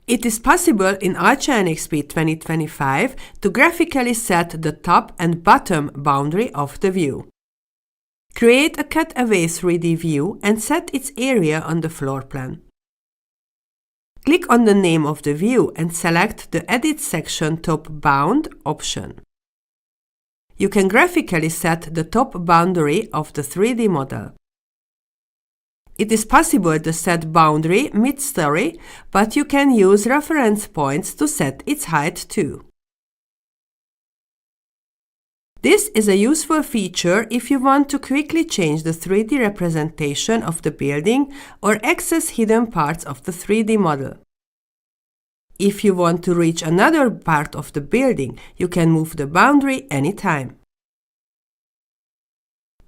It is possible in ARCHLine.XP 2025 to graphically set the top and bottom boundary of the view. Create a cutaway 3D view and set its area on the floor plan. Click on the name of the view and select the Edit Section Top Bound option. You can graphically set the top boundary of the 3D model. It is possible to set boundary mid-story, but you can use reference points to set its height too. This is a useful feature if you want to quickly change the 3D representation of the building or access hidden parts of the 3D model. If you want to reach another part of the building, you can move the boundary anytime.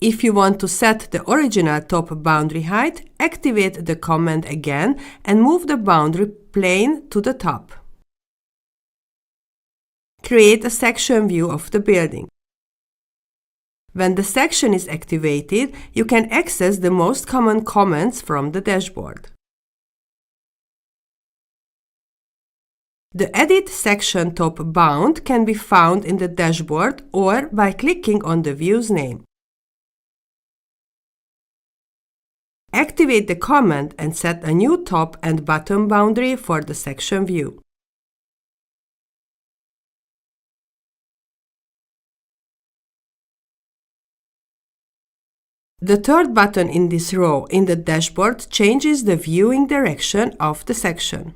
If you want to set the original top boundary height, activate the command again and move the boundary plane to the top. Create a section view of the building. When the section is activated, you can access the most common comments from the dashboard. The Edit Section Top Bound can be found in the dashboard or by clicking on the view's name. Activate the command and set a new top and bottom boundary for the section view. The third button in this row in the dashboard changes the viewing direction of the section.